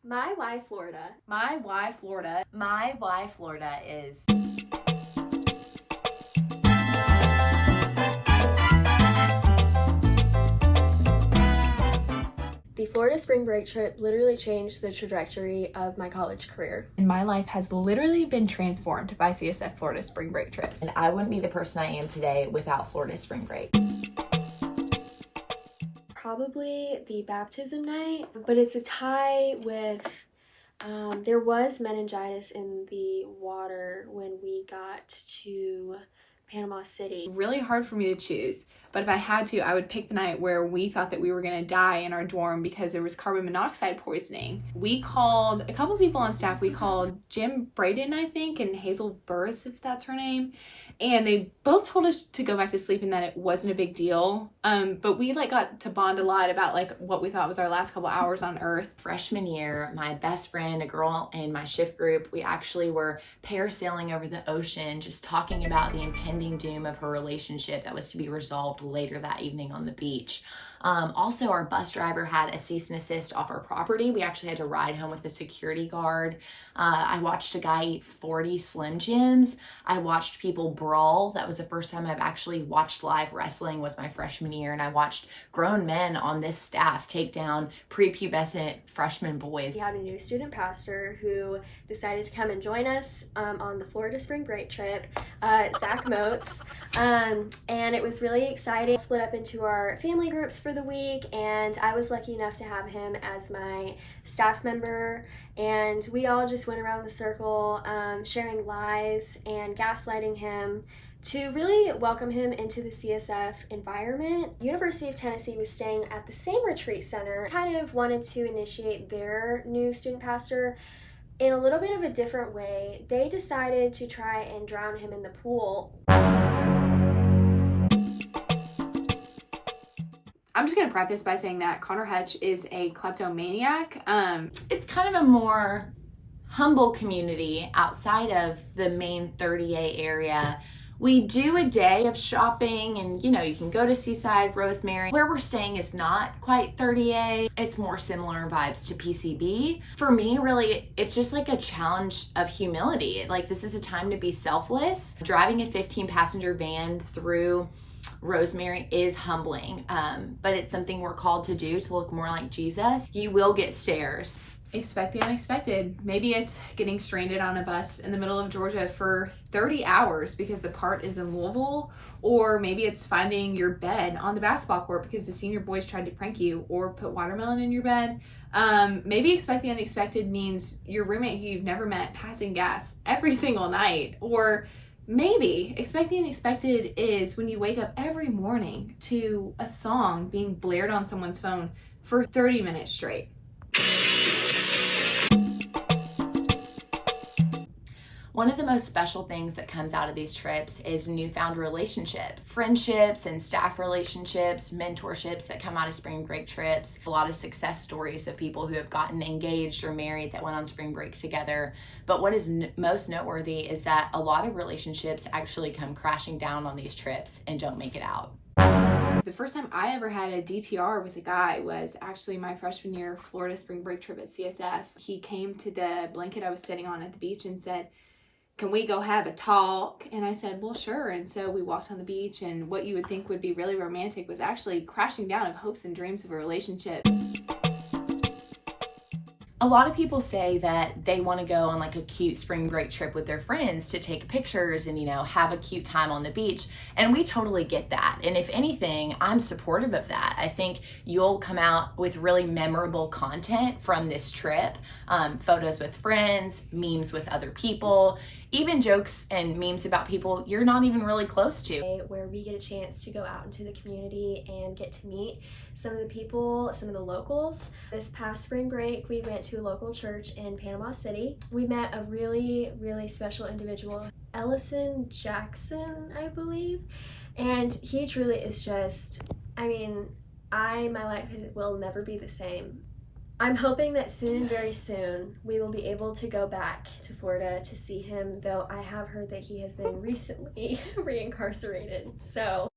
My why Florida. My why Florida. My why Florida is... The Florida spring break trip literally changed the trajectory of my college career. And my life has literally been transformed by CSF Florida spring break trips. And I wouldn't be the person I am today without Florida spring break. Probably the baptism night, but it's a tie with there was meningitis in the water when we got to Panama City. Really hard for me to choose, but if I had to, I would pick the night where we thought that we were going to die in our dorm because there was carbon monoxide poisoning. We called a couple people on staff. We called Jim Braden, I think, and Hazel Burris, if that's her name, and they both told us to go back to sleep and that it wasn't a big deal. But we got to bond a lot about what we thought was our last couple hours on Earth. Freshman year, my best friend, a girl in my shift group, we actually were parasailing over the ocean, just talking about the impending doom of her relationship that was to be resolved later that evening on the beach. Also, our bus driver had a cease and desist off our property. We actually had to ride home with a security guard. I watched a guy eat 40 Slim Jims. I watched people brawl. That was the first time I've actually watched live wrestling, was my freshman year. And I watched grown men on this staff take down prepubescent freshman boys. We had a new student pastor who decided to come and join us on the Florida spring break trip, Zach Moats, and it was really exciting. Split up into our family groups for the week, and I was lucky enough to have him as my staff member, and we all just went around the circle sharing lies and gaslighting him to really welcome him into the CSF environment. University of Tennessee was staying at the same retreat center, kind of wanted to initiate their new student pastor in a little bit of a different way. They decided to try and drown him in the pool. I'm just going to preface by saying that Connor Hutch is a kleptomaniac. It's kind of a more humble community outside of the main 30A area. We do a day of shopping and, you can go to Seaside, Rosemary. Where we're staying is not quite 30A. It's more similar vibes to PCB. For me, really, it's just like a challenge of humility. This is a time to be selfless. Driving a 15-passenger van through Rosemary is humbling, but it's something we're called to do to look more like Jesus. You will get stares. Expect the unexpected. Maybe it's getting stranded on a bus in the middle of Georgia for 30 hours because the part is in Louisville, or maybe it's finding your bed on the basketball court because the senior boys tried to prank you or put watermelon in your bed. Maybe expect the unexpected means your roommate who you've never met passing gas every single night, or maybe expect the unexpected is when you wake up every morning to a song being blared on someone's phone for 30 minutes straight. One of the most special things that comes out of these trips is newfound relationships, friendships and staff relationships, mentorships that come out of spring break trips. A lot of success stories of people who have gotten engaged or married that went on spring break together. But what is most noteworthy is that a lot of relationships actually come crashing down on these trips and don't make it out. The first time I ever had a DTR with a guy was actually my freshman year Florida spring break trip at CSF. He came to the blanket I was sitting on at the beach and said, "Can we go have a talk?" And I said, "Well, sure." And so we walked on the beach, and what you would think would be really romantic was actually crashing down of hopes and dreams of a relationship. A lot of people say that they want to go on a cute spring break trip with their friends to take pictures and, have a cute time on the beach. And we totally get that. And if anything, I'm supportive of that. I think you'll come out with really memorable content from this trip. Photos with friends, memes with other people, even jokes and memes about people you're not even really close to. Where we get a chance to go out into the community and get to meet some of the people, some of the locals. This past spring break, we went to a local church in Panama City. We met a really, really special individual, Ellison Jackson, I believe. And he truly is just, my life will never be the same. I'm hoping that soon, very soon, we will be able to go back to Florida to see him, though I have heard that he has been recently reincarcerated. So